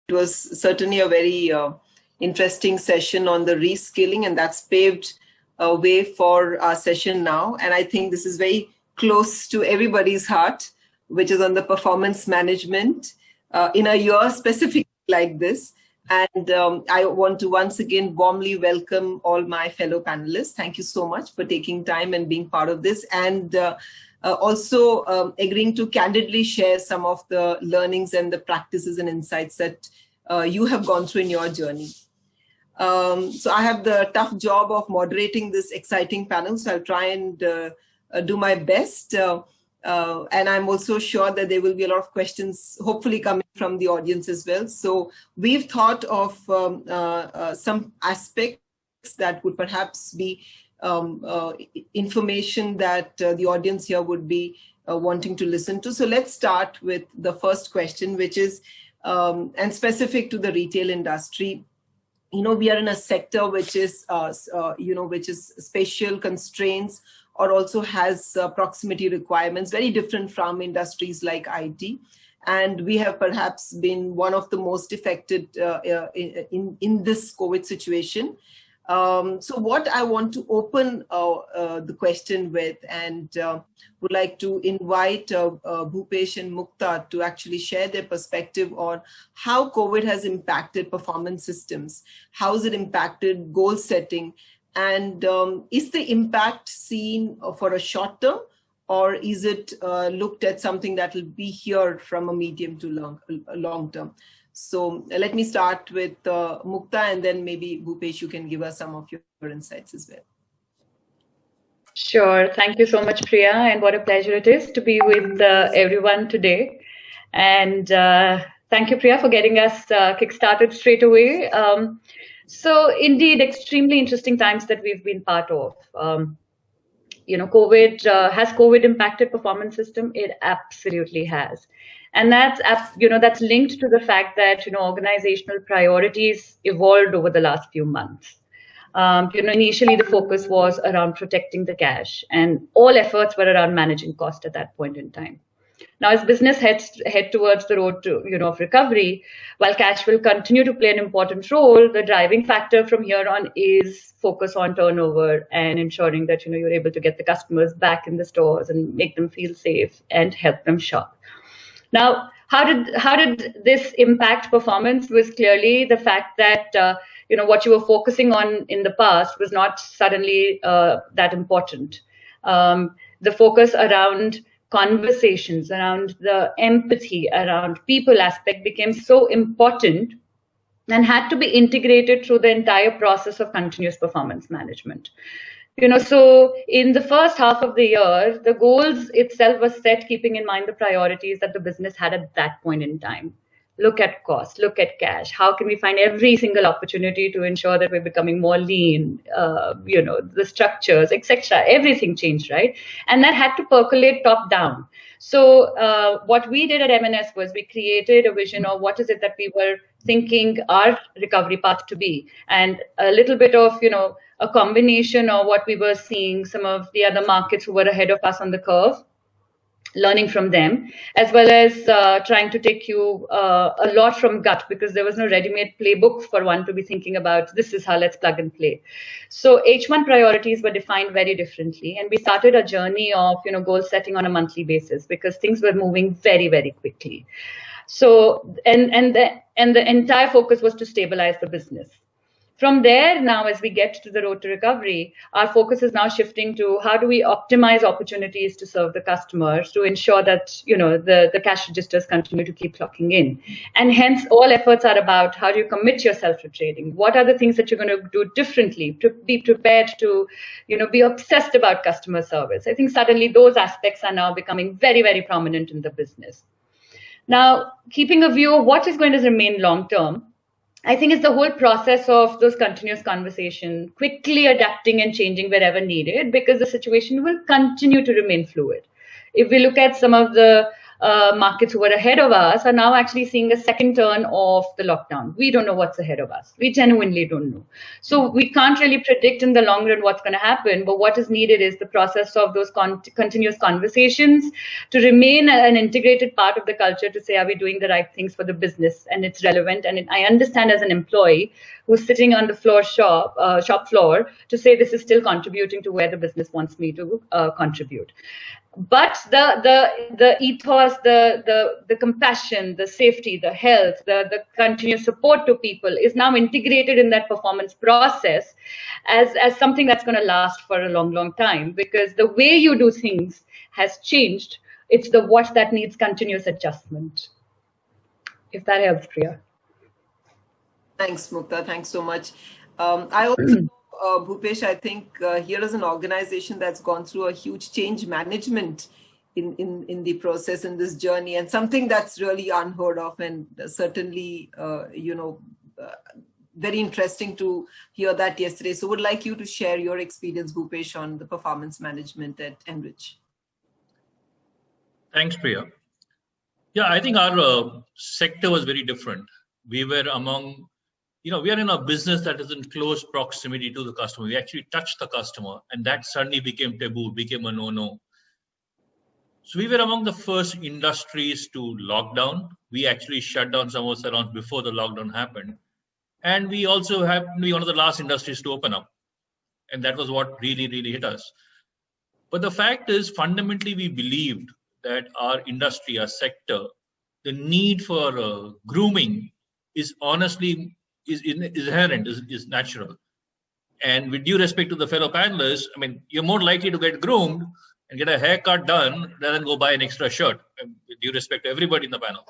It was certainly a very interesting session on the reskilling, and that's paved a way for our session now. And I think this is very close to everybody's heart, which is on the performance management in a year specifically like this. And I want to once again warmly welcome all my fellow panelists. Thank you so much for taking time and being part of this, and also agreeing to candidly share some of the learnings and the practices and insights that you have gone through in your journey. So I have the tough job of moderating this exciting panel, so I'll try and do my best. And I'm also sure that there will be a lot of questions, hopefully coming from the audience as well. So we've thought of some aspects that would perhaps be information that the audience here would be wanting to listen to. So let's start with the first question, which is, and specific to the retail industry. You know, we are in a sector which is, which is spatial constraints, or also has proximity requirements, very different from industries like IT. And we have perhaps been one of the most affected in this COVID situation. So what I want to open the question with, and would like to invite Bhupesh and Mukta to actually share their perspective on how COVID has impacted performance systems, how has it impacted goal setting, and is the impact seen for a short term, or is it looked at something that will be here from a medium to long term? So let me start with Mukta, and then maybe Bhupesh, you can give us some of your insights as well. Sure. Thank you so much, Priya, and what a pleasure it is to be with everyone today. And thank you, Priya, for getting us kick-started straight away. So indeed, extremely interesting times that we've been part of. COVID, has COVID impacted performance system? It absolutely has. And that's linked to the fact that, organizational priorities evolved over the last few months. Initially the focus was around protecting the cash, and all efforts were around managing cost at that point in time. Now, as business head towards the road to, of recovery, while cash will continue to play an important role, the driving factor from here on is focus on turnover and ensuring that, you're able to get the customers back in the stores and make them feel safe and help them shop. Now, how did this impact performance? Was clearly the fact that, what you were focusing on in the past was not suddenly that important. The focus around conversations, around the empathy, around people aspect became so important and had to be integrated through the entire process of continuous performance management. So in the first half of the year, the goals itself was set keeping in mind the priorities that the business had at that point in time. Look at cost, look at cash. How can we find every single opportunity to ensure that we're becoming more lean, the structures, etc. Everything changed, right? And that had to percolate top down. So what we did at M&S was we created a vision of what is it that we were thinking our recovery path to be, and a little bit of, a combination of what we were seeing, some of the other markets who were ahead of us on the curve, learning from them, as well as trying to take you a lot from gut, because there was no ready-made playbook for one to be thinking about, this is how, let's plug and play. So H1 priorities were defined very differently, and we started a journey of, goal setting on a monthly basis, because things were moving very, very quickly. So, and the entire focus was to stabilize the business. From there, now, as we get to the road to recovery, our focus is now shifting to how do we optimize opportunities to serve the customers to ensure that, the cash registers continue to keep clocking in. And hence, all efforts are about how do you commit yourself to trading? What are the things that you're going to do differently to be prepared to, be obsessed about customer service? I think suddenly those aspects are now becoming very, very prominent in the business. Now, keeping a view of what is going to remain long term, I think it's the whole process of those continuous conversations, quickly adapting and changing wherever needed, because the situation will continue to remain fluid. If we look at some of the markets who were ahead of us are now actually seeing a second turn of the lockdown. We don't know what's ahead of us. We genuinely don't know. So we can't really predict in the long run what's going to happen. But what is needed is the process of those continuous conversations to remain an integrated part of the culture, to say, are we doing the right things for the business? And it's relevant. And I understand as an employee who's sitting on the shop floor, to say this is still contributing to where the business wants me to contribute. But the ethos, the compassion, the safety, the health, the continuous support to people is now integrated in that performance process as something that's going to last for a long time, because the way you do things has changed. It's the what that needs continuous adjustment. If that helps, Priya. Thanks, Mukta. Thanks so much. I also, Bhupesh, I think here is an organization that's gone through a huge change management in the process, in this journey, and something that's really unheard of, and certainly, very interesting to hear that yesterday. So would like you to share your experience, Bhupesh, on the performance management at Enrich. Thanks, Priya. Yeah, I think our sector was very different. We were among, we are in a business that is in close proximity to the customer. We actually touch the customer, and that suddenly became taboo, became a no-no. So we were among the first industries to lock down. We actually shut down some of the salons before the lockdown happened. And we also happened to be one of the last industries to open up. And that was what really, really hit us. But the fact is, fundamentally, we believed that our industry, our sector, the need for grooming is honestly is inherent, is natural. And with due respect to the fellow panelists, I mean, you're more likely to get groomed and get a haircut done rather than go buy an extra shirt, with due respect to everybody in the panel.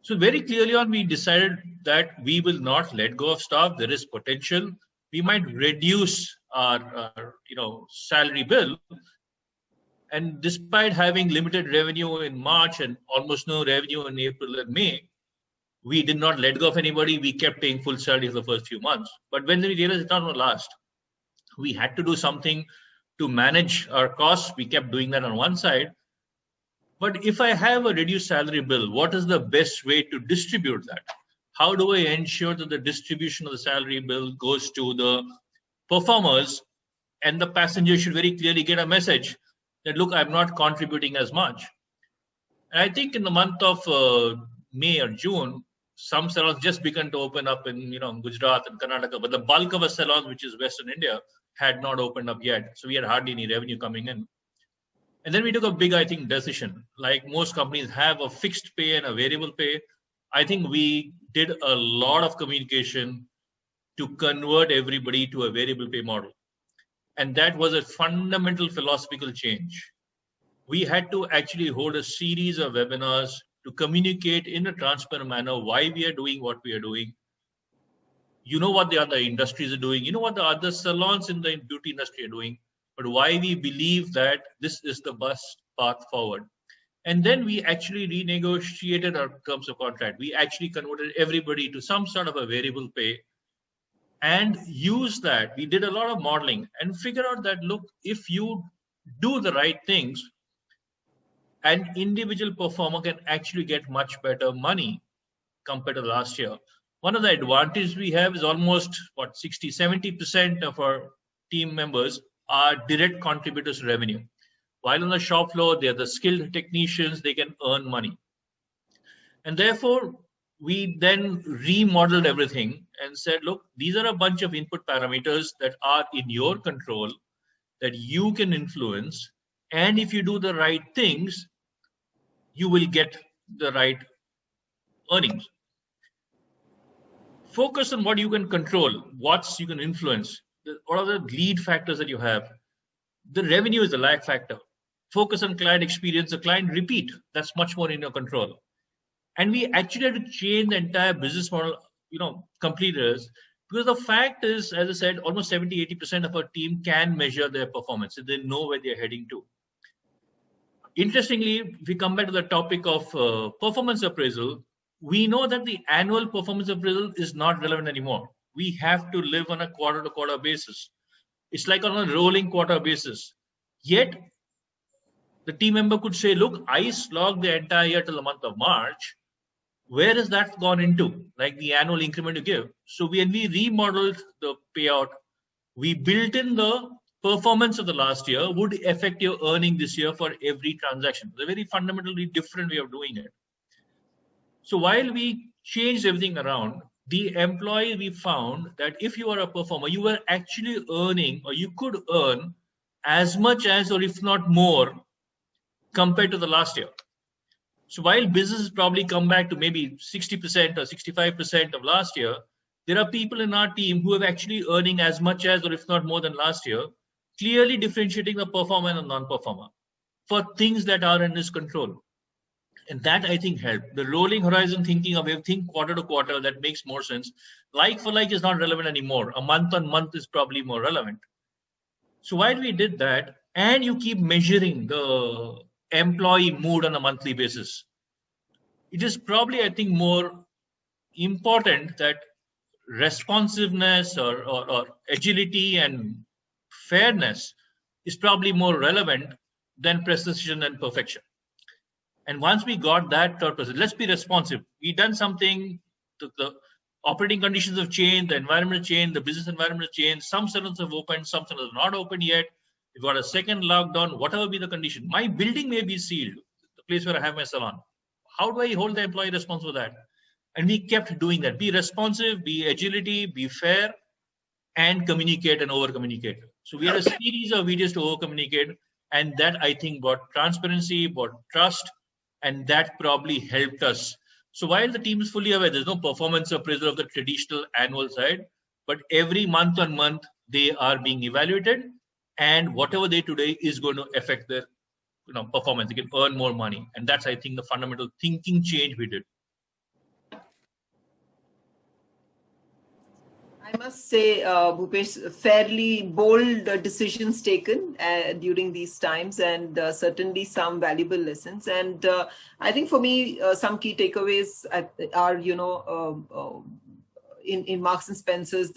So very clearly on, we decided that we will not let go of staff. There is potential. We might reduce our salary bill. And despite having limited revenue in March and almost no revenue in April and May, we did not let go of anybody. We kept paying full salary for the first few months. But when we realized it's not going to last, we had to do something to manage our costs. We kept doing that on one side. But if I have a reduced salary bill, what is the best way to distribute that? How do I ensure that the distribution of the salary bill goes to the performers, and the passenger should very clearly get a message that, look, I'm not contributing as much. And I think in the month of May or June, some salons just began to open up in Gujarat and Karnataka, but the bulk of our salons, which is Western India, had not opened up yet. So we had hardly any revenue coming in. And then we took a big, I think, decision. Like most companies have a fixed pay and a variable pay. I think we did a lot of communication to convert everybody to a variable pay model. And that was a fundamental philosophical change. We had to actually hold a series of webinars to communicate in a transparent manner why we are doing what we are doing. You know what the other industries are doing. You know what the other salons in the beauty industry are doing. But why we believe that this is the best path forward. And then we actually renegotiated our terms of contract. We actually converted everybody to some sort of a variable pay and use that. We did a lot of modeling and figure out that, look, if you do the right things, an individual performer can actually get much better money compared to last year. One of the advantages we have is almost 60-70% of our team members are direct contributors to revenue. While on the shop floor, they are the skilled technicians, they can earn money. And therefore, we then remodeled everything and said, look, these are a bunch of input parameters that are in your control, that you can influence. And if you do the right things, you will get the right earnings. Focus on what you can control, what you can influence. What are the lead factors that you have? The revenue is the lag factor. Focus on client experience, the client repeat. That's much more in your control. And we actually had to change the entire business model, completely. Because the fact is, as I said, almost 70-80% of our team can measure their performance. So they know where they're heading to. Interestingly, if we come back to the topic of performance appraisal, we know that the annual performance appraisal is not relevant anymore. We have to live on a quarter-to-quarter basis. It's like on a rolling quarter basis. Yet, the team member could say, look, I slogged the entire year till the month of March. Where has that gone into? Like the annual increment you give. So when we remodeled the payout, we built in the performance of the last year would affect your earning this year for every transaction. It's a very fundamentally different way of doing it. So while we changed everything around, the employee, we found that if you are a performer, you were actually earning, or you could earn as much as, or if not more, compared to the last year. So while businesses probably come back to maybe 60% or 65% of last year, there are people in our team who are actually earning as much as, or if not more than last year, clearly differentiating the performer and the non-performer for things that are in his control. And that, I think, helped. The rolling horizon thinking of everything quarter to quarter, that makes more sense. Like for like is not relevant anymore. A month on month is probably more relevant. So while we did that, and you keep measuring the employee mood on a monthly basis, it is probably, I think, more important that responsiveness or agility and fairness is probably more relevant than precision and perfection. And once we got that thought process, let's be responsive. We done something, the operating conditions have changed, the environment changed, the business environment changed. Some salons have opened, some salons are not open yet. We've got a second lockdown, whatever be the condition. My building may be sealed, the place where I have my salon. How do I hold the employee responsible for that? And we kept doing that. Be responsive, be agility, be fair, and communicate and over-communicate. So we had a series of videos to over-communicate, and that, I think, brought transparency, brought trust, and that probably helped us. So while the team is fully aware, there's no performance appraisal of the traditional annual side, but every month on month, they are being evaluated, and whatever they do today is going to affect their performance. They can earn more money. And that's, I think, the fundamental thinking change we did. I must say, Bhupesh, fairly bold decisions taken during these times, and certainly some valuable lessons. And I think for me, some key takeaways are, in Marks and Spencer's,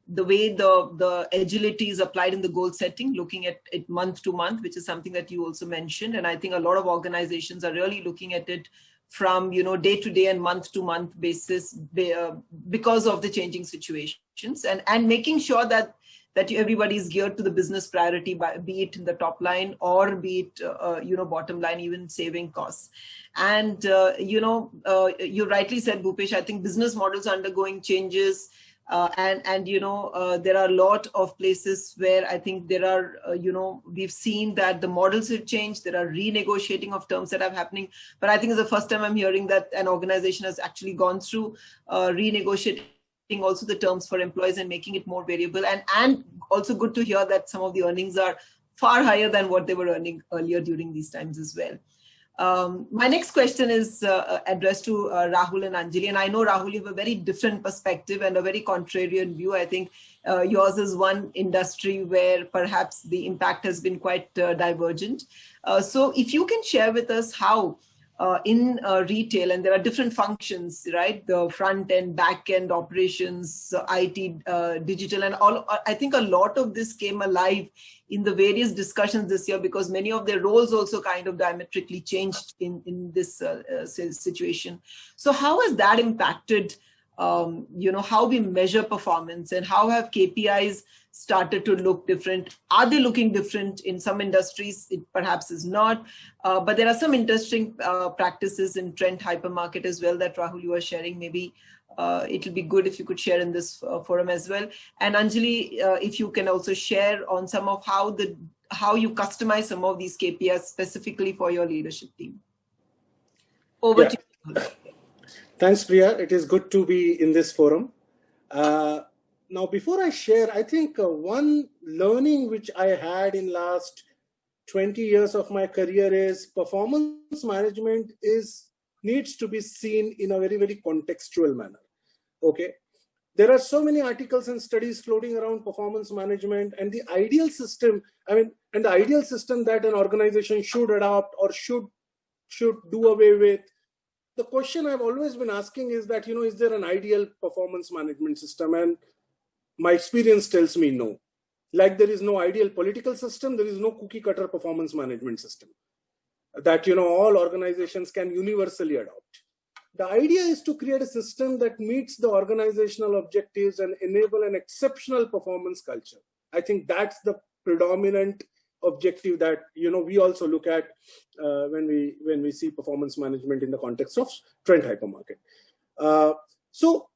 the way the agility is applied in the goal setting, looking at it month to month, which is something that you also mentioned. And I think a lot of organizations are really looking at it from day to day and month to month basis because of the changing situations, and making sure that everybody is geared to the business priority, be it in the top line or be it bottom line, even saving costs. And you rightly said, Bhupesh, I think business models are undergoing changes. And there are a lot of places where I think there are, we've seen that the models have changed. There are renegotiating of terms that are happening. But I think it's the first time I'm hearing that an organization has actually gone through renegotiating also the terms for employees and making it more variable. And also good to hear that some of the earnings are far higher than what they were earning earlier during these times as well. My next question is addressed to Rahul and Anjali. And I know, Rahul, you have a very different perspective and a very contrarian view. I think yours is one industry where perhaps the impact has been quite divergent. So if you can share with us how in retail, and there are different functions, right? The front end, back end operations, IT, digital, and all. I think a lot of this came alive in the various discussions this year, because many of their roles also kind of diametrically changed in this situation. So how has that impacted, how we measure performance, and how have KPIs started to look different? Are they looking different? In some industries, it perhaps is not. But there are some interesting practices in Trent Hypermarket as well that, Rahul, you are sharing. Maybe it'll be good if you could share in this forum as well. And Anjali, if you can also share on some of how you customize some of these KPIs specifically for your leadership team. Over to you. Thanks, Priya. It is good to be in this forum. Now, before I share, I think one learning which I had in last 20 years of my career is performance management needs to be seen in a very, very contextual manner. Okay. There are so many articles and studies floating around performance management and the ideal system, and the ideal system that an organization should adopt or should do away with. The question I've always been asking is that, is there an ideal performance management system? And my experience tells me no. Like there is no ideal political system, there is no cookie cutter performance management system that all organizations can universally adopt. The idea is to create a system that meets the organizational objectives and enable an exceptional performance culture. I think that's the predominant objective that we also look at when we see performance management in the context of Trent Hypermarket. So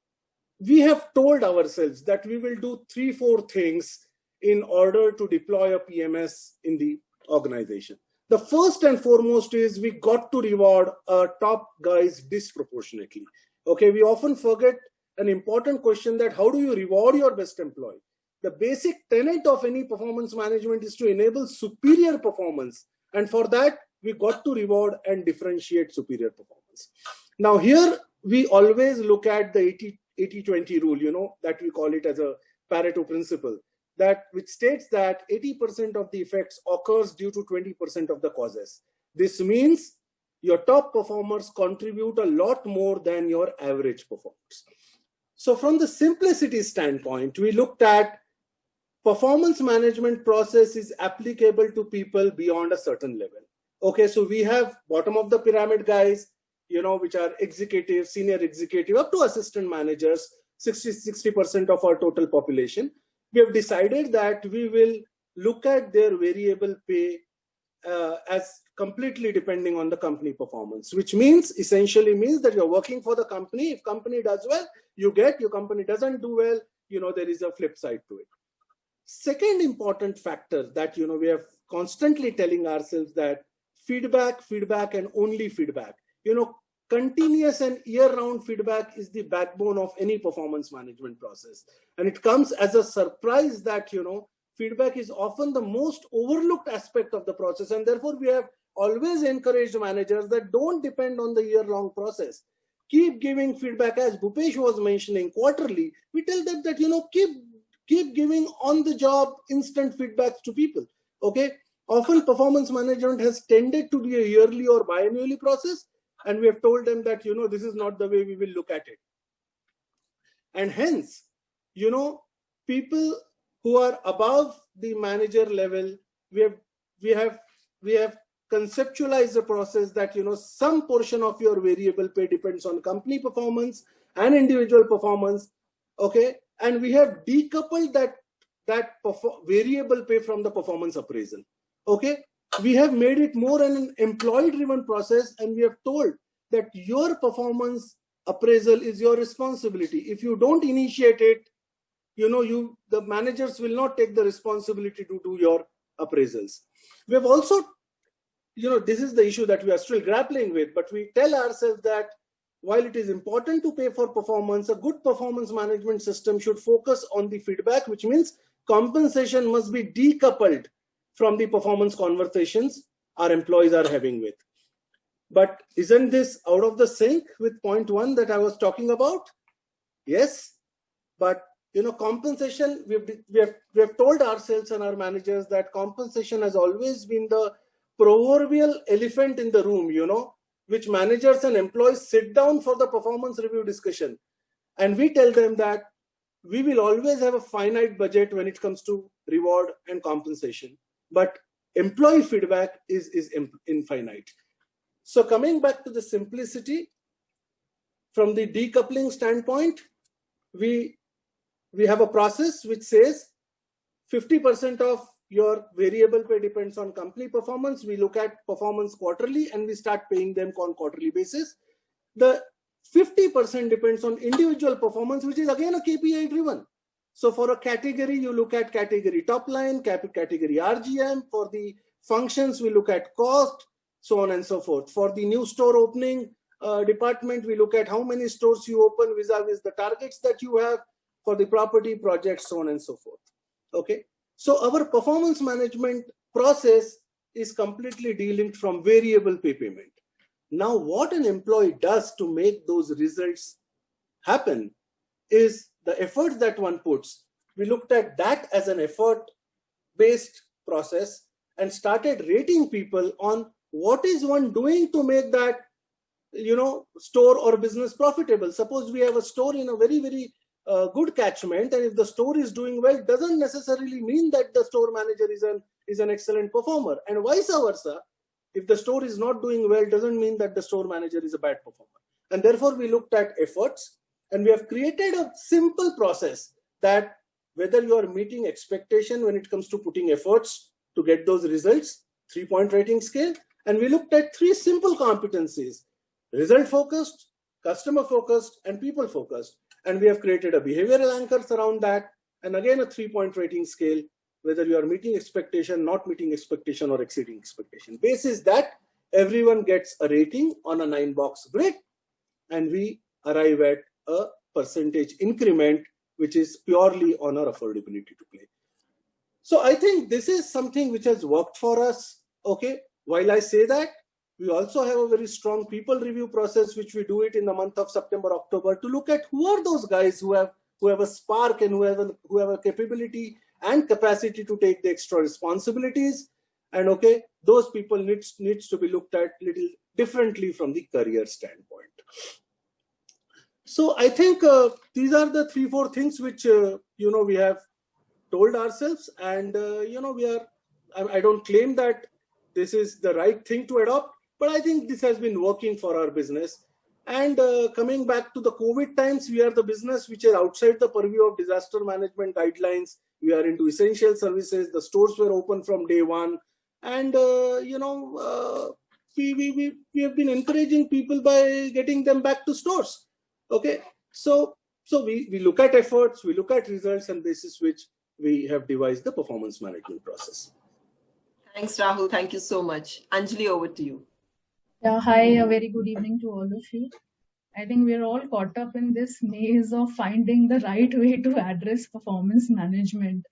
we have told ourselves that we will do 3-4 things in order to deploy a PMS in the organization. The first and foremost is we got to reward our top guys disproportionately. Okay, we often forget an important question, that how do you reward your best employee? The basic tenet of any performance management is to enable superior performance. And for that, we got to reward and differentiate superior performance. Now here, we always look at the 80-20 rule, that we call it as a Pareto principle, which states that 80% of the effects occurs due to 20% of the causes. This means your top performers contribute a lot more than your average performers. So from the simplicity standpoint, we looked at performance management process is applicable to people beyond a certain level. Okay, so we have bottom of the pyramid guys, which are executives, senior executive, up to assistant managers, 60% of our total population. We have decided that we will look at their variable pay as completely depending on the company performance, which essentially means that you're working for the company. If company does well, you get; your company doesn't do well, there is a flip side to it. Second important factor that we are constantly telling ourselves, that feedback, and only feedback. Continuous and year-round feedback is the backbone of any performance management process. And it comes as a surprise that, feedback is often the most overlooked aspect of the process. And therefore, we have always encouraged managers that don't depend on the year-long process. Keep giving feedback, as Bhupesh was mentioning, quarterly. We tell them that, keep giving on-the-job instant feedbacks to people. Okay. Often performance management has tended to be a yearly or biannually process. And we have told them that, this is not the way we will look at it. And hence, people who are above the manager level, we have conceptualized the process that, some portion of your variable pay depends on company performance and individual performance. Okay. And we have decoupled that variable pay from the performance appraisal. Okay. We have made it more an employee-driven process, and we have told that your performance appraisal is your responsibility. If you don't initiate it, the managers will not take the responsibility to do your appraisals. We have also, this is the issue that we are still grappling with, but we tell ourselves that while it is important to pay for performance, a good performance management system should focus on the feedback, which means compensation must be decoupled from the performance conversations our employees are having with. But isn't this out of the sync with point 1 that I was talking about? Yes, but compensation, we have told ourselves and our managers that compensation has always been the proverbial elephant in the room, which managers and employees sit down for the performance review discussion. And we tell them that we will always have a finite budget when it comes to reward and compensation. But employee feedback is infinite. So coming back to the simplicity, from the decoupling standpoint, we have a process which says 50% of your variable pay depends on company performance. We look at performance quarterly and we start paying them on quarterly basis. The 50% depends on individual performance, which is again a KPI driven. So for a category, you look at category top line, category RGM. For the functions, we look at cost, so on and so forth. For the new store opening department, we look at how many stores you open vis-a-vis the targets that you have. For the property projects, so on and so forth. Okay. So our performance management process is completely delinked from variable pay payment. Now, what an employee does to make those results happen is the effort that one puts. We looked at that as an effort-based process and started rating people on what is one doing to make that, store or business profitable. Suppose we have a store in a very, very good catchment, and if the store is doing well, doesn't necessarily mean that the store manager is an excellent performer, and vice versa. If the store is not doing well, doesn't mean that the store manager is a bad performer. And therefore, we looked at efforts, and we have created a simple process that whether you are meeting expectation when it comes to putting efforts to get those results, 3-point rating scale. And we looked at 3 simple competencies: result focused, customer focused, and people focused. And we have created a behavioral anchors around that. And again, a 3-point rating scale, whether you are meeting expectation, not meeting expectation, or exceeding expectation. Basis that, everyone gets a rating on a 9-box grid, and we arrive at a percentage increment, which is purely on our affordability to play. So I think this is something which has worked for us. Okay, while I say that, we also have a very strong people review process, which we do it in the month of September, October, to look at who are those guys who have a spark and who have a capability and capacity to take the extra responsibilities. And okay, those people needs to be looked at little differently from the career standpoint. So I think these are the 3-4 things which we have told ourselves, and I don't claim that this is the right thing to adopt, but I think this has been working for our business. And coming back to the COVID times, we are the business which is outside the purview of disaster management guidelines. We are into essential services. The stores were open from day one, and we have been encouraging people by getting them back to stores. Okay, so we look at efforts, we look at results, and basis which we have devised the performance management process. Thanks, Rahul. Thank you so much. Anjali, over to you. Yeah, hi, a very good evening to all of you. I think we're all caught up in this maze of finding the right way to address performance management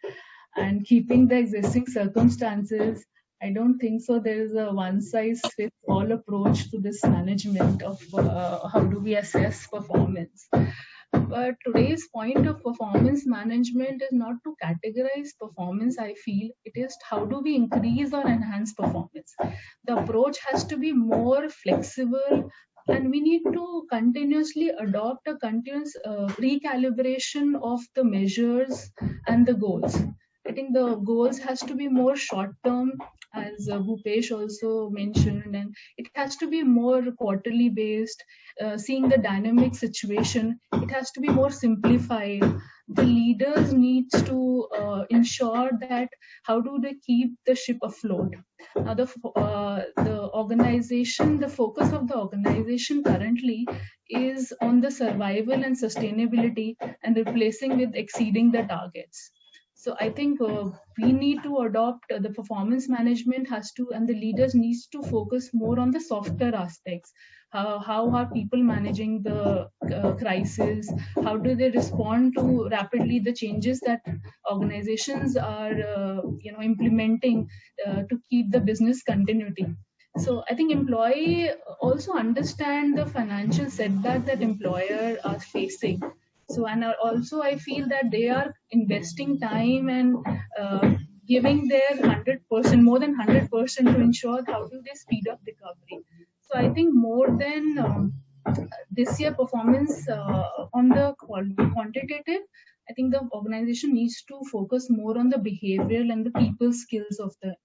and keeping the existing circumstances. I don't think so. There is a one-size-fits-all approach to this management of how do we assess performance. But today's point of performance management is not to categorize performance, I feel. It is how do we increase or enhance performance. The approach has to be more flexible, and we need to continuously adopt a continuous recalibration of the measures and the goals. I think the goals has to be more short-term, as Bhupesh also mentioned, and it has to be more quarterly based, seeing the dynamic situation. It has to be more simplified. The leaders need to ensure that how do they keep the ship afloat. Now the organization, the focus of the organization currently is on the survival and sustainability and replacing with exceeding the targets. So I think we need to adopt the performance management and the leaders needs to focus more on the softer aspects. How are people managing the crisis? How do they respond to rapidly the changes that organizations are implementing to keep the business continuity? So I think employee also understand the financial setback that employer are facing. So, and also I feel that they are investing time and giving their 100%, more than 100% to ensure how do they speed up recovery. So I think more than this year performance on the quantitative, I think the organization needs to focus more on the behavioral and the people skills of the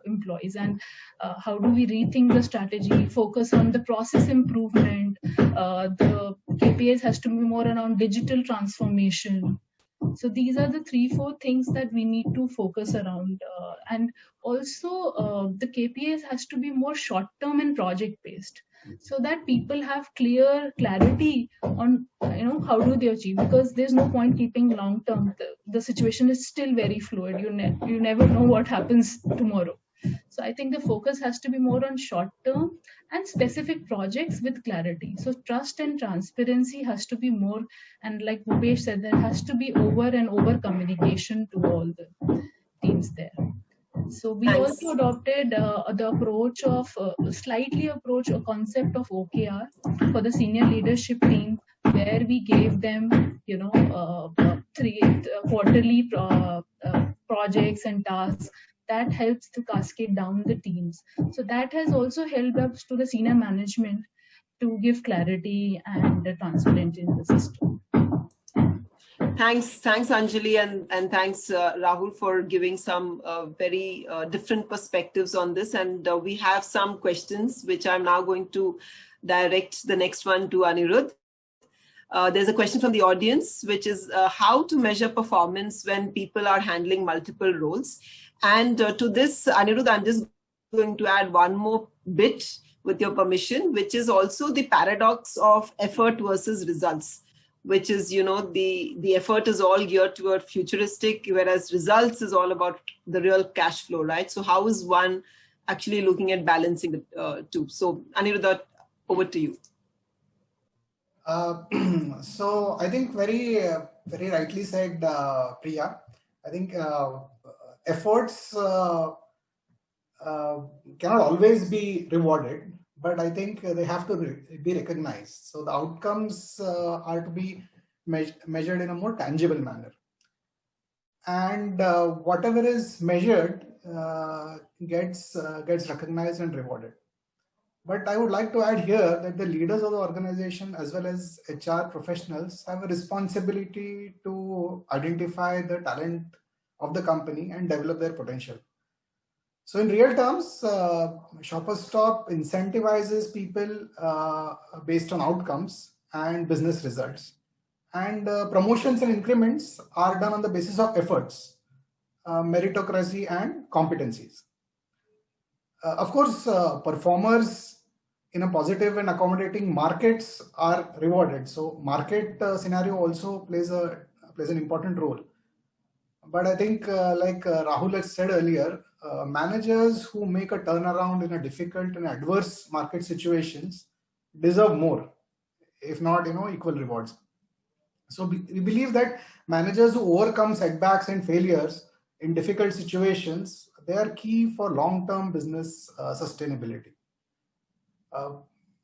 employees, and how do we rethink the strategy, focus on the process improvement. The KPIs has to be more around digital transformation. So these are the 3-4 things that we need to focus around, and also the KPIs has to be more short term and project based, so that people have clarity on how do they achieve, because there's no point keeping long term. The situation is still very fluid. You never know what happens tomorrow. So I think the focus has to be more on short term and specific projects with clarity. So trust and transparency has to be more, and like Bhupesh said, there has to be over and over communication to all the teams there. So we also adopted the approach of a concept of OKR for the senior leadership team, where we gave them 3 quarterly projects and tasks that helps to cascade down the teams. So that has also helped us to the senior management to give clarity and transparency in the system. Thanks, Anjali, and thanks, Rahul, for giving some very different perspectives on this. And we have some questions, which I'm now going to direct the next one to Anirudh. There's a question from the audience, which is how to measure performance when people are handling multiple roles. And to this, Anirudh, I'm just going to add one more bit, with your permission, which is also the paradox of effort versus results, which is, the effort is all geared toward futuristic, whereas results is all about the real cash flow, right? So how is one actually looking at balancing the two? So Anirudh, over to you. So I think very rightly said, Priya. I think efforts cannot always be rewarded, but I think they have to be recognized. So the outcomes are to be measured in a more tangible manner. And whatever is measured gets recognized and rewarded. But I would like to add here that the leaders of the organization as well as HR professionals have a responsibility to identify the talent of the company and develop their potential. So in real terms, Shoppers Stop incentivizes people based on outcomes and business results. And promotions and increments are done on the basis of efforts, meritocracy and competencies. Of course, performers in a positive and accommodating markets are rewarded. So market scenario also plays an important role. But I think like Rahul has said earlier, managers who make a turnaround in a difficult and adverse market situations deserve more, if not, equal rewards. So we believe that managers who overcome setbacks and failures in difficult situations, they are key for long-term business sustainability.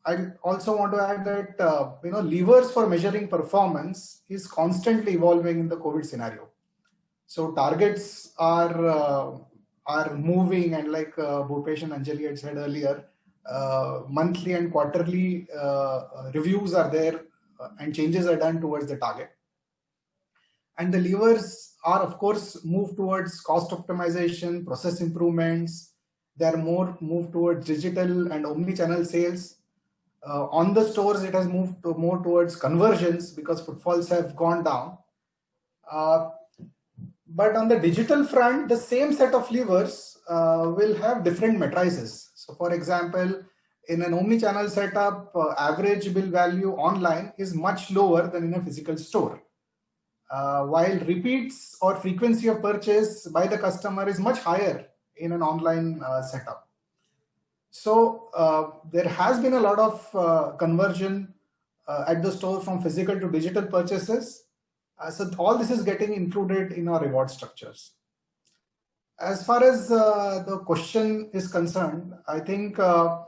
I also want to add that levers for measuring performance is constantly evolving in the COVID scenario. So targets are moving, and like Bhupesh and Anjali had said earlier, monthly and quarterly reviews are there and changes are done towards the target. And the levers are, of course, move towards cost optimization, process improvements. They are more moved towards digital and omni-channel sales. On the stores, it has moved more towards conversions because footfalls have gone down. But on the digital front, the same set of levers will have different matrices. So for example, in an omni-channel setup, average bill value online is much lower than in a physical store. While repeats or frequency of purchase by the customer is much higher in an online setup. So there has been a lot of conversion at the store from physical to digital purchases. So all this is getting included in our reward structures. As far as the question is concerned, I think how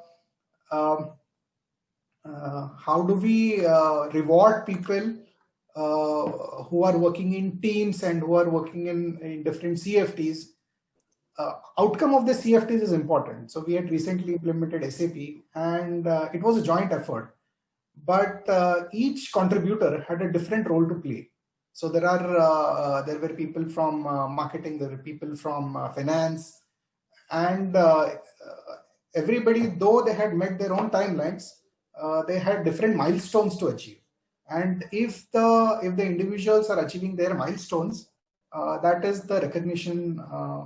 do we reward people who are working in teams and who are working in different CFTs? Outcome of the CFTs is important. So we had recently implemented SAP, and it was a joint effort. But each contributor had a different role to play. So there were people from marketing, there were people from finance, and everybody, though they had met their own timelines, they had different milestones to achieve. And if the individuals are achieving their milestones, that is the recognition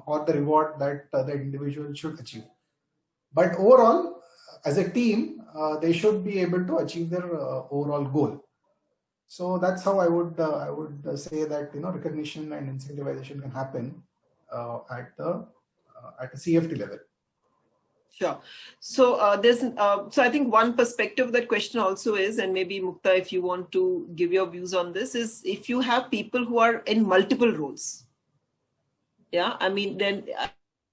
or the reward that the individual should achieve. But overall, as a team, they should be able to achieve their overall goal. So that's how I would say that recognition and incentivization can happen at a CFT level. Sure. So so I think one perspective of that question also is, and maybe Mukta, if you want to give your views on this, is if you have people who are in multiple roles. Yeah, I mean, then,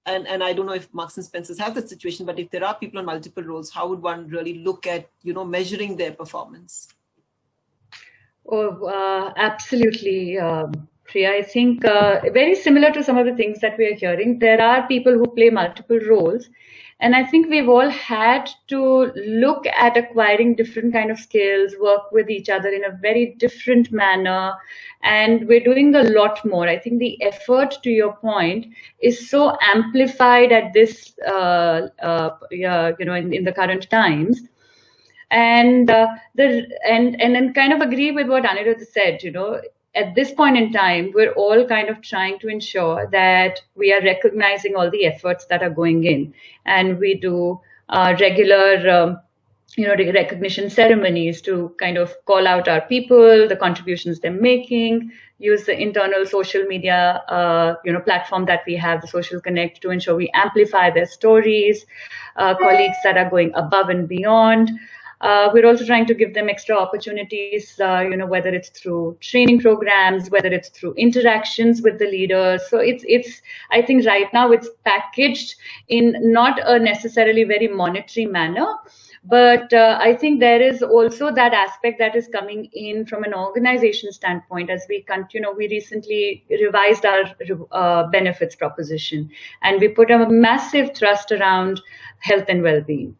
and I don't know if Marks and Spencer's have that situation, but if there are people on multiple roles, how would one really look at, measuring their performance? Oh, absolutely, Priya. I think very similar to some of the things that we are hearing, there are people who play multiple roles. And I think we've all had to look at acquiring different kind of skills, work with each other in a very different manner. And we're doing a lot more. I think the effort, to your point, is so amplified at this, in the current times. And then kind of agree with what Anirudh said, at this point in time, we're all kind of trying to ensure that we are recognizing all the efforts that are going in. And we do regular, recognition ceremonies to kind of call out our people, the contributions they're making, use the internal social media, platform that we have, the Social Connect, to ensure we amplify their stories, colleagues that are going above and beyond. We're also trying to give them extra opportunities, whether it's through training programs, whether it's through interactions with the leaders. So I think right now it's packaged in not a necessarily very monetary manner, but I think there is also that aspect that is coming in from an organization standpoint as we continue. We recently revised our benefits proposition, and we put a massive thrust around health and well-being.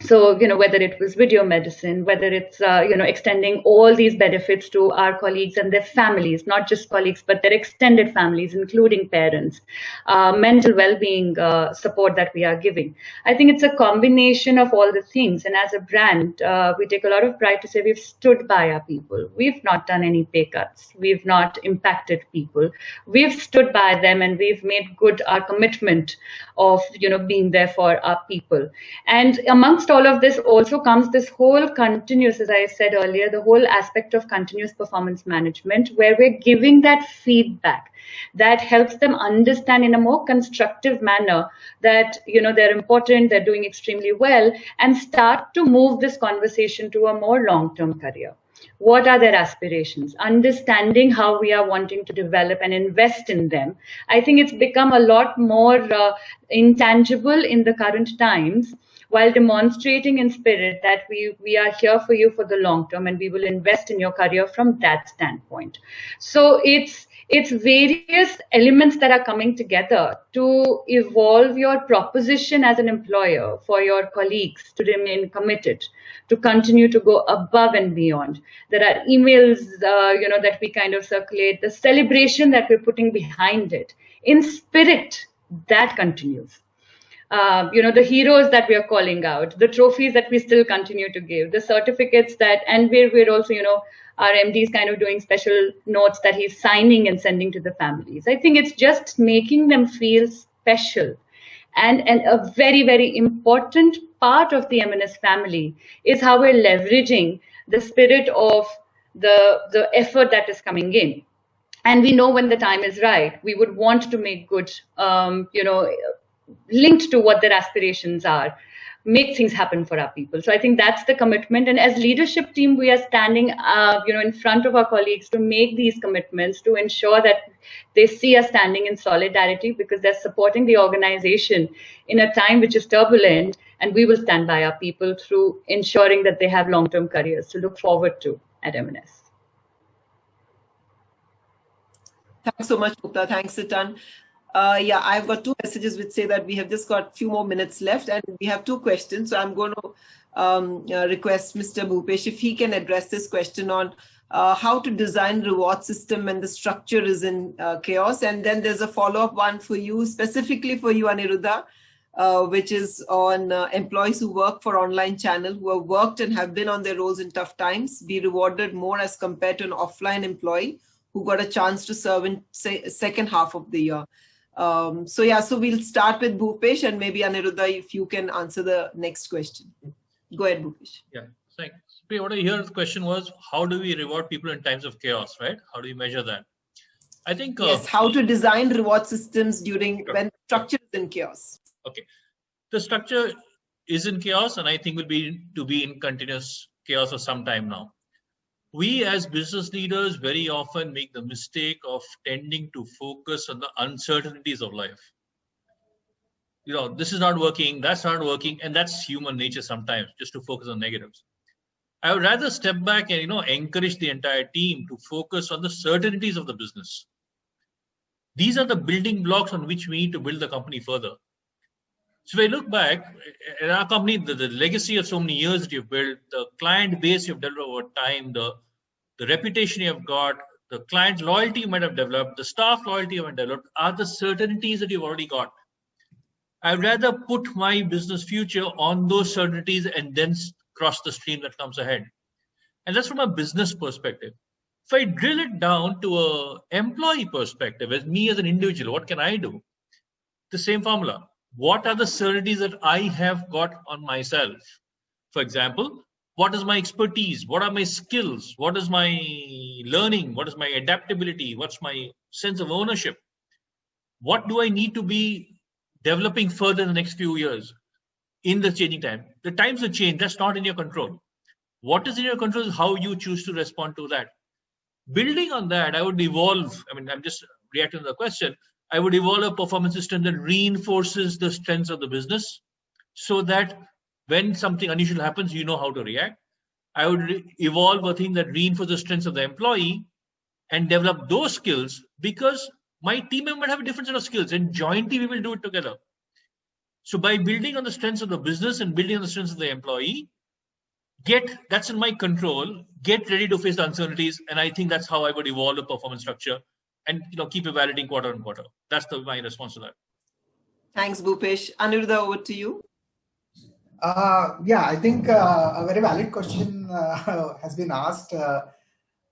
So, whether it was video medicine, whether it's, extending all these benefits to our colleagues and their families, not just colleagues, but their extended families, including parents, mental well-being support that we are giving. I think it's a combination of all the things. And as a brand, we take a lot of pride to say we've stood by our people. We've not done any pay cuts. We've not impacted people. We've stood by them, and we've made good our commitment of, being there for our people. And amongst all of this also comes this whole continuous, as I said earlier, the whole aspect of continuous performance management, where we're giving that feedback that helps them understand in a more constructive manner that, they're important, they're doing extremely well, and start to move this conversation to a more long-term career. What are their aspirations? Understanding how we are wanting to develop and invest in them. I think it's become a lot more intangible in the current times, while demonstrating in spirit that we are here for you for the long term, and we will invest in your career from that standpoint. So it's various elements that are coming together to evolve your proposition as an employer for your colleagues to remain committed, to continue to go above and beyond. There are emails, that we kind of circulate, the celebration that we're putting behind it. In spirit, that continues. The heroes that we are calling out, the trophies that we still continue to give, the certificates and we're also, our MD is kind of doing special notes that he's signing and sending to the families. I think it's just making them feel special. And a very, very important part of the M&S family is how we're leveraging the spirit of the effort that is coming in. And we know when the time is right, we would want to make good, linked to what their aspirations are, make things happen for our people. So I think that's the commitment. And as leadership team, we are standing, in front of our colleagues to make these commitments, to ensure that they see us standing in solidarity, because they're supporting the organization in a time which is turbulent, and we will stand by our people through ensuring that they have long-term careers to look forward to at M&S. Thanks so much, Mukta. Thanks a ton. I've got two messages which say that we have just got a few more minutes left, and we have two questions. So I'm going to request Mr. Bhupesh if he can address this question on how to design reward system when the structure is in chaos. And then there's a follow-up one for you, specifically for you, Aniruddha, which is on employees who work for online channel, who have worked and have been on their roles in tough times, be rewarded more as compared to an offline employee who got a chance to serve in second half of the year. So we'll start with Bhupesh, and maybe Aniruddha, if you can answer the next question. Go ahead, Bhupesh. Yeah, thanks. What I hear the question was, how do we reward people in times of chaos, right? How do we measure that? I think yes, how to design reward systems when the structure is in chaos. Okay, the structure is in chaos, and I think will be in continuous chaos for some time now. We as business leaders very often make the mistake of tending to focus on the uncertainties of life. This is not working, that's not working, and that's human nature sometimes, just to focus on negatives. I would rather step back and encourage the entire team to focus on the certainties of the business. These are the building blocks on which we need to build the company further. So if I look back at our company, the legacy of so many years that you've built, the client base you've developed over time, the reputation you've got, the client loyalty you might have developed, the staff loyalty you might have developed, are the certainties that you've already got. I'd rather put my business future on those certainties and then cross the stream that comes ahead. And that's from a business perspective. If I drill it down to an employee perspective, as me as an individual, what can I do? The same formula. What are the certainties that I have got on myself? For example, what is my expertise? What are my skills? What is my learning? What is my adaptability? What's my sense of ownership? What do I need to be developing further in the next few years in the changing time? The times have changed. That's not in your control. What is in your control is how you choose to respond to that. Building on that, I would evolve. I mean, I'm just reacting to the question. I would evolve a performance system that reinforces the strengths of the business so that when something unusual happens, you know how to react. I would evolve a thing that reinforces the strengths of the employee and develop those skills, because my team member might have a different set of skills and jointly we will do it together. So by building on the strengths of the business and building on the strengths of the employee, that's in my control, get ready to face the uncertainties. And I think that's how I would evolve the performance structure and keep evaluating quarter on quarter. That's my response to that. Thanks, Bhupesh. Aniruddha, over to you. Yeah, I think a very valid question has been asked.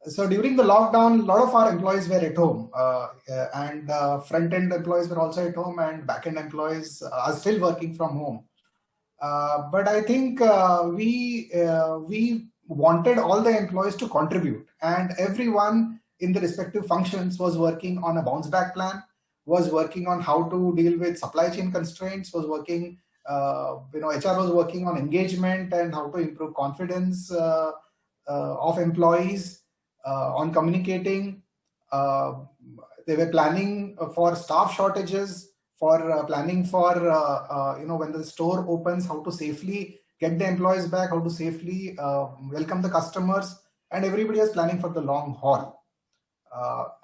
So during the lockdown, a lot of our employees were at home, and front-end employees were also at home, and back-end employees are still working from home. But I think we wanted all the employees to contribute, and everyone in the respective functions was working on a bounce back plan, was working on how to deal with supply chain constraints, was working, HR was working on engagement and how to improve confidence of employees, on communicating. They were planning for staff shortages, for planning for, when the store opens, how to safely get the employees back, how to safely welcome the customers, and everybody was planning for the long haul.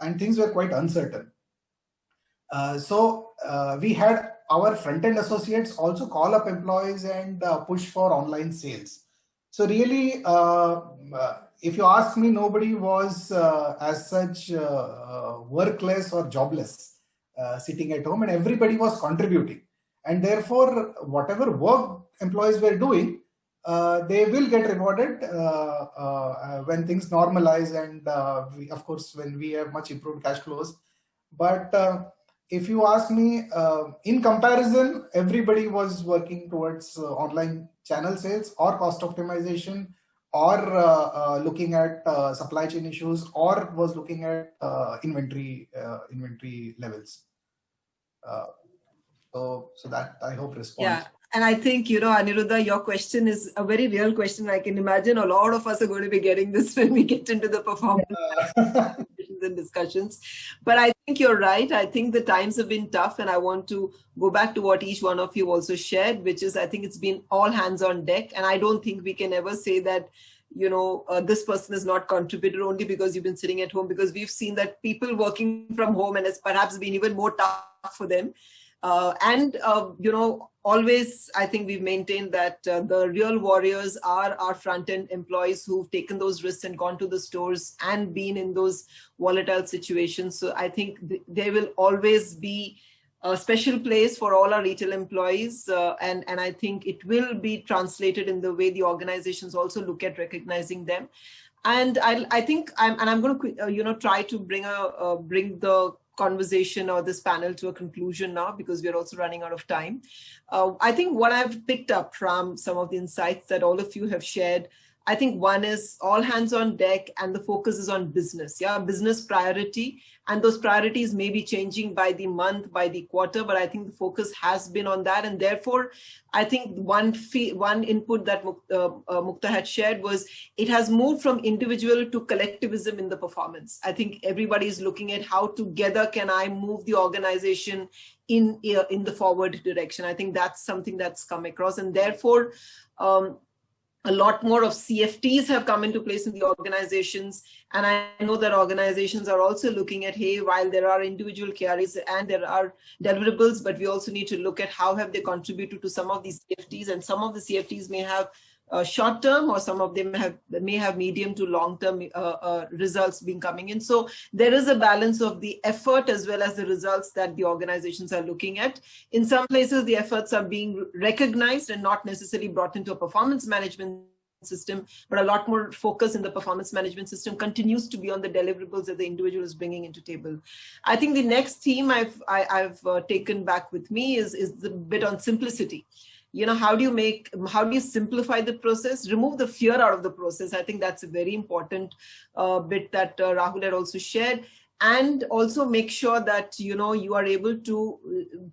And things were quite uncertain. So we had our front-end associates also call up employees and push for online sales. So really, if you ask me, nobody was as such workless or jobless sitting at home, and everybody was contributing. And therefore, whatever work employees were doing, they will get rewarded when things normalize, and of course, when we have much improved cash flows. But if you ask me, in comparison, everybody was working towards online channel sales or cost optimization, or looking at supply chain issues, or was looking at inventory levels. So that, I hope, responds. Yeah. And I think, Aniruddha, your question is a very real question. I can imagine a lot of us are going to be getting this when we get into the performance and discussions. But I think you're right. I think the times have been tough. And I want to go back to what each one of you also shared, which is, I think it's been all hands on deck. And I don't think we can ever say that, this person has not contributed only because you've been sitting at home, because we've seen that people working from home, and it's perhaps been even more tough for them. Always, I think we've maintained that the real warriors are our front-end employees who've taken those risks and gone to the stores and been in those volatile situations. So I think there will always be a special place for all our retail employees. And I think it will be translated in the way the organizations also look at recognizing them. And I think I'm going to, try to bring the conversation or this panel to a conclusion now, because we're also running out of time. I think what I've picked up from some of the insights that all of you have shared, I think one is all hands on deck, and the focus is on business, business priority. And those priorities may be changing by the month, by the quarter, but I think the focus has been on that. And therefore, I think one input that Mukta had shared was it has moved from individual to collectivism in the performance. I think everybody is looking at how together can I move the organization in the forward direction. I think that's something that's come across. And therefore, A lot more of CFTs have come into place in the organizations. And I know that organizations are also looking at, hey, while there are individual KRAs and there are deliverables, but we also need to look at how have they contributed to some of these CFTs, and some of the CFTs may have short term, or some of them may have medium to long term results being coming in. So there is a balance of the effort as well as the results that the organizations are looking at. In some places, the efforts are being recognized and not necessarily brought into a performance management system, but a lot more focus in the performance management system continues to be on the deliverables that the individual is bringing into table. I think the next theme I've taken back with me is the bit on simplicity. You know, how do you simplify the process, remove the fear out of the process? I think that's a very important bit that Rahul had also shared. And also make sure that, you know, you are able to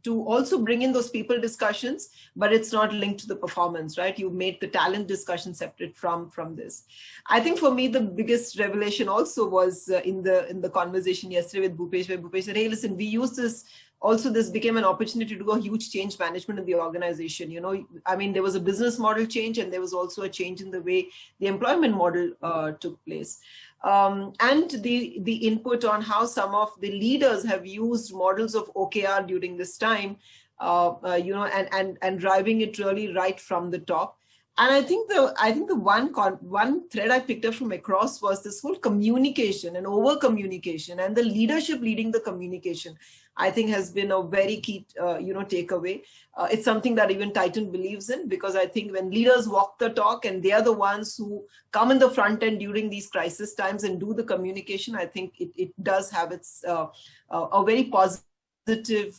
also bring in those people discussions, but it's not linked to the performance, right? You made the talent discussion separate from this. I think for me, the biggest revelation also was in the conversation yesterday with Bhupesh, where Bhupesh said, hey, listen, we use this. Also, this became an opportunity to do a huge change management in the organization. You know, I mean, there was a business model change, and there was also a change in the way the employment model took place. And the input on how some of the leaders have used models of OKR during this time, you know, and driving it really right from the top. And I think the one thread I picked up from across was this whole communication and over communication, and the leadership leading the communication, I think has been a very key, you know, takeaway. It's something that even Titan believes in, because I think when leaders walk the talk and they are the ones who come in the front end during these crisis times and do the communication, I think it does have its a very positive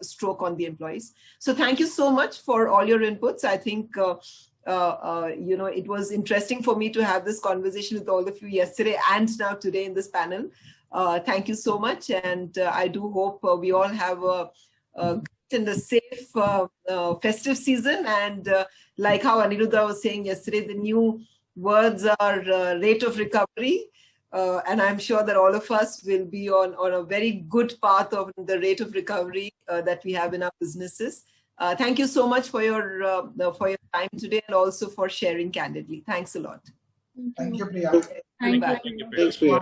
stroke on the employees. So thank you so much for all your inputs. I think you know, it was interesting for me to have this conversation with all of you yesterday and now today in this panel. Thank you so much, and I do hope we all have a good and a safe festive season. And like how Aniruddha was saying yesterday, the new words are rate of recovery. And I'm sure that all of us will be on a very good path of the rate of recovery that we have in our businesses. Thank you so much for your time today, and also for sharing candidly. Thanks a lot. Thank you, Priya. Thank you. Thanks, Priya.